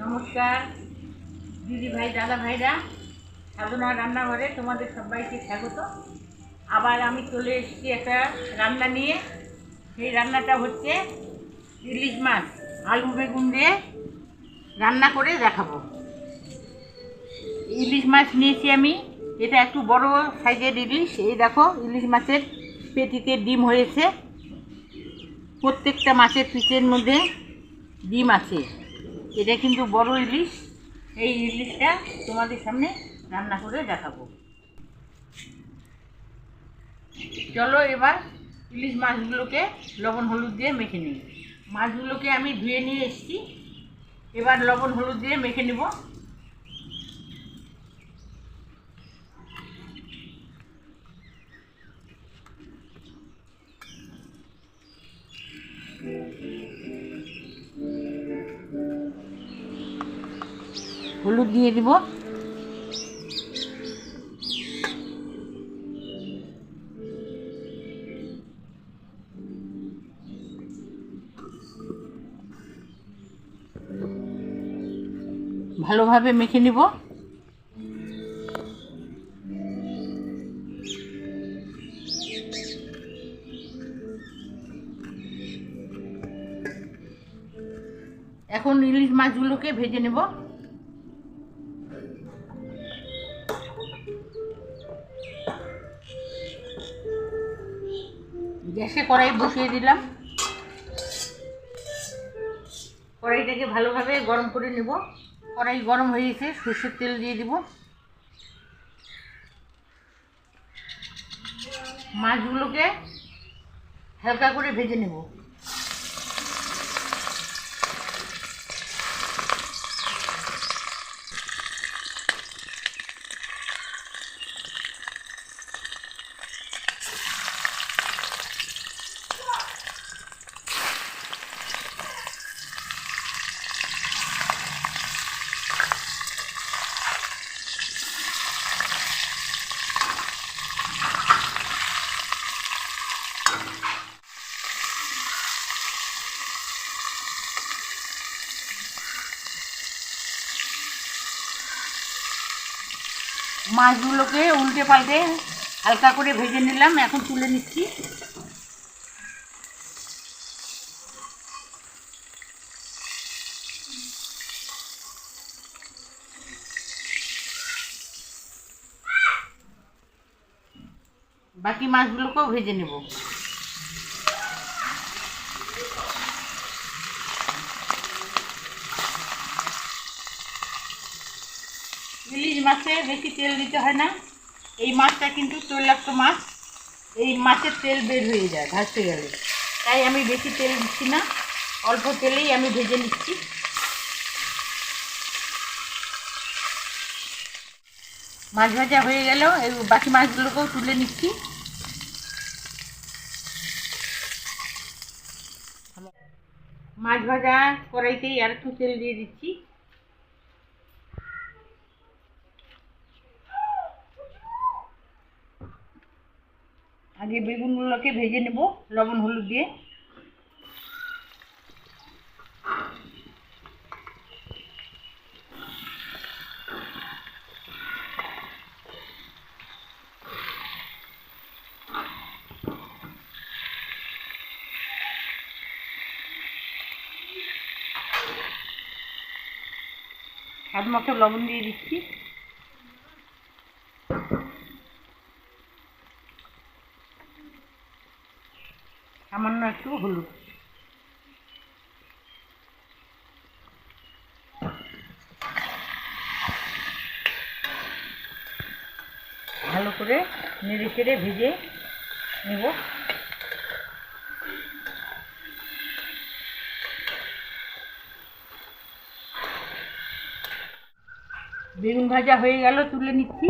নমস্কার দিদি ভাই দাদা ভাইরা, সাধনা রান্নাঘরে তোমাদের সবাইকে স্বাগত। আবার আমি চলে এসেছি একটা রান্না নিয়ে। সেই রান্নাটা হচ্ছে ইলিশ মাছ আলু বেগুন দিয়ে রান্না করে দেখাবো। ইলিশ মাছ নিয়েছি আমি, এটা একটু বড় সাইজের ইলিশ। এই দেখো, ইলিশ মাছের পেটিতে ডিম হয়েছে, প্রত্যেকটা মাছের পিঠের মধ্যে ডিম আছে। এটা কিন্তু বড় ইলিশ। এই ইলিশটা তোমাদের সামনে রান্না করে দেখাবো। চলো এবার ইলিশ মাছগুলোকে লবণ হলুদ দিয়ে মেখে নিই। মাছগুলোকে আমি ধুয়ে নিয়ে এসেছি, এবার লবণ হলুদ দিয়ে মেখে নেব। হলুদ দিয়ে দিব, ভালোভাবে মেখে নিব। এখন ইলিশ মাছগুলোকে ভেজে নেব। গ্যাসে কড়াই বসিয়ে দিলাম, কড়াইটাকে ভালোভাবে গরম করে নেব। কড়াই গরম হয়ে গেছে, সরষের তেল দিয়ে দিব। মাছগুলোকে হালকা করে ভেজে নেব। মাছগুলোকে উল্টে পাল্টে হালকা করে ভেজে নিলাম, এখন তুলে নিচ্ছি। বাকি মাছগুলোকেও ভেজে নেব। ইলিশ মাছে বেশি তেল দিতে হয় না। এই মাছটা কিন্তু তৈলাক্ত মাছ, এই মাছের তেল বের হয়ে যায় ভাজতে গেলে। তাই আমি বেশি তেল দিচ্ছি না, অল্প তেলেই আমি ভেজে নিচ্ছি। মাছ ভাজা হয়ে গেল, এই বাকি মাছগুলোকেও তুলে নিচ্ছি। মাছ ভাজা কড়াইতেই আর একটু তেল দিয়ে দিচ্ছি। আগে বেগুনগুলোকে ভেজে নেব লবণ হলুদ দিয়ে। স্বাদ মতো লবণ দিয়ে দিচ্ছি। সামান্য একটু হলুদ। ভালো করে নেড়ে চেড়ে ভেজে নেব। বেগুন ভাজা হয়ে গেল, তুলে নিচ্ছি।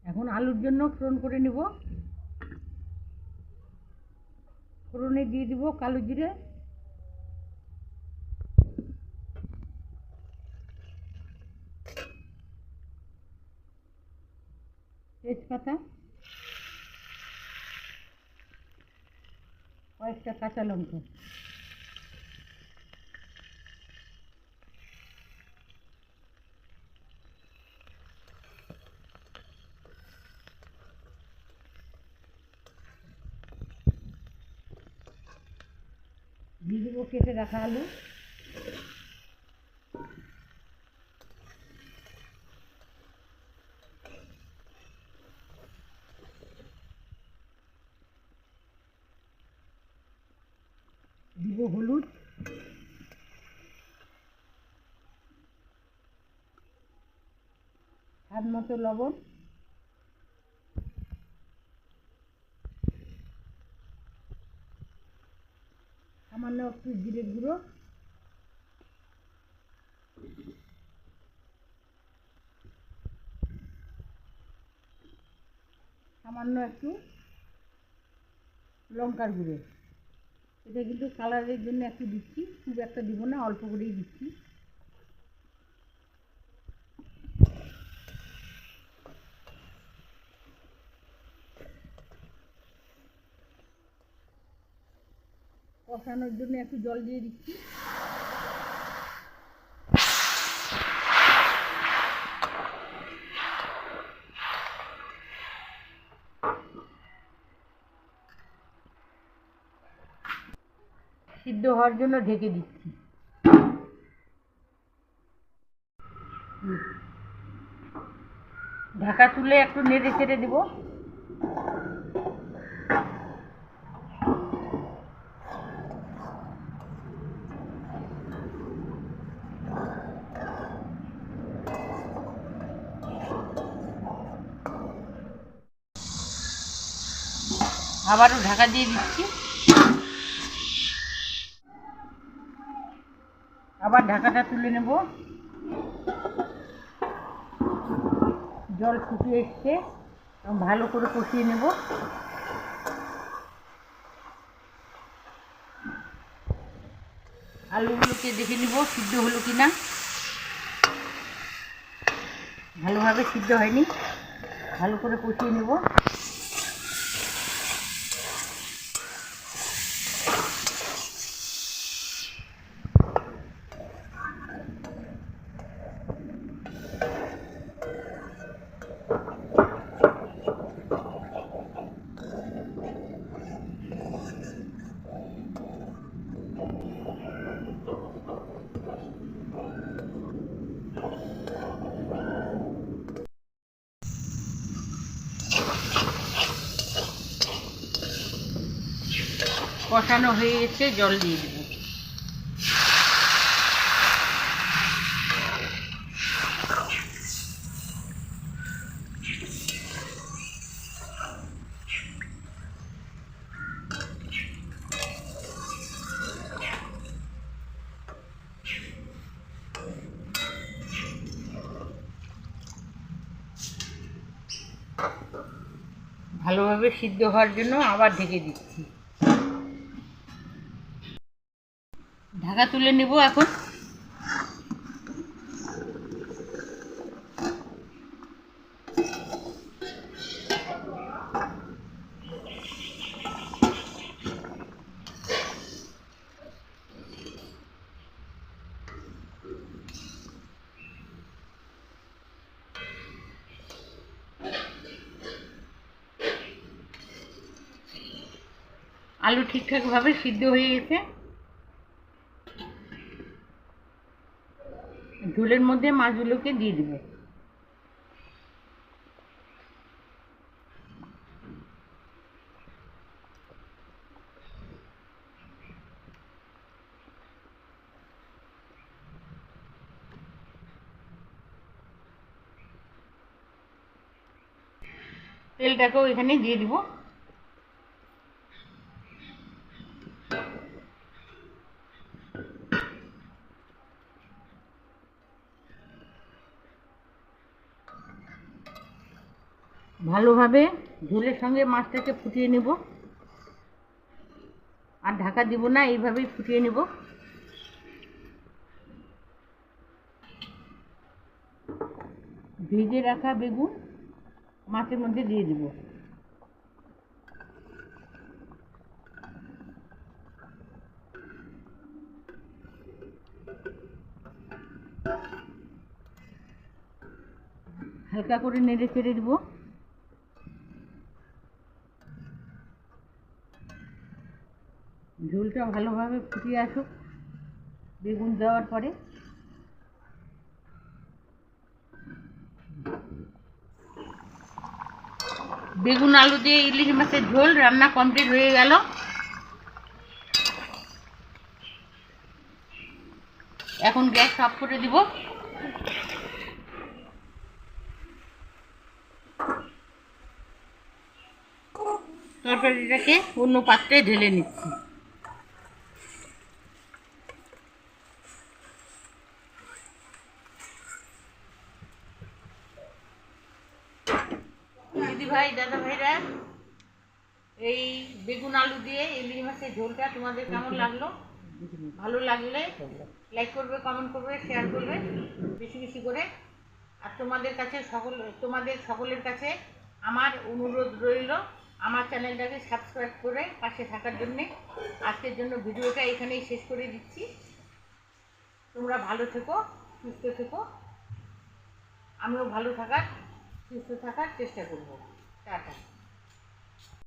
এখন আলুর জন্য ফোড়ন করে নেব। ফোড়নে দিয়ে দিব কালো জিরে, তেজপাতা, কয়েকটা কাঁচা লঙ্কা, দিয়ে দেবো কেটে রাখা আলু, দিব হলুদ, স্বাদ মতো লবণ, সামান্য একটু জিরের গুঁড়ো, সামান্য একটু লঙ্কার গুঁড়ো। এটা কিন্তু কালারের জন্য একটু দিচ্ছি, খুব একটা দিব না, অল্প করেই দিচ্ছি। কষানোর জন্য একটু জল দিয়ে দিচ্ছি। সিদ্ধ হওয়ার জন্য ঢেকে দিচ্ছি। ঢাকা তুলে একটু নেড়ে চেড়ে দিব। আবারও ঢাকা দিয়ে দিচ্ছি। আবার ঢাকাটা তুলে নেব। জল ফুটে এসছে, ভালো করে কষিয়ে নেব। আলুগুলোকে দেখে নিব সিদ্ধ হলো কিনা। ভালোভাবে সিদ্ধ হয়নি, ভালো করে কষিয়ে নেব। কষানো হয়ে গেছে, জল দিয়ে দেব। ভালোভাবে সিদ্ধ হওয়ার জন্য আবার ঢেকে দিচ্ছি। ঢাকা তুলে নেব এখন। আলু ঠিকঠাকভাবে সিদ্ধ হয়ে গেছে। ঝোলের মধ্যে মাছগুলোকে দিয়ে দেব। তেলটাকেও এখানে দিয়ে দিব। ভালোভাবে ঝোলের সঙ্গে মাছটাকে ফুটিয়ে নেব। আর ঢাকা দিব না, এইভাবেই ফুটিয়ে নেব। ভেজে রাখা বেগুন মাছের মধ্যে দিয়ে দিব। হালকা করে নেড়ে চেড়ে দিব। ঝোলটা ভালোভাবে ফুটিয়ে আসুক বেগুন দেওয়ার পরে। বেগুন আলু দিয়ে ইলিশ মাছের ঝোল রান্না কমপ্লিট হয়ে গেল। এখন গ্যাস অফ করে দিব। তরকারিটাকে অন্য পাত্রে ঢেলে নিচ্ছি। দিদি ভাই দাদা ভাইরা, এই বেগুন আলু দিয়ে ইলিশ মাছের ঝোলটা তোমাদের কেমন লাগলো? ভালো লাগলে লাইক করবে, কমেন্ট করবে, শেয়ার করবে বেশি বেশি করে। আর তোমাদের সকলের কাছে আমার অনুরোধ রইল আমার চ্যানেলটাকে সাবস্ক্রাইব করে পাশে থাকার জন্যে। আজকের জন্য ভিডিওটা এখানেই শেষ করে দিচ্ছি। তোমরা ভালো থেকো, সুস্থ থেকো, আমিও ভালো থাকার সুস্থ থাকার চেষ্টা করব। টাটা।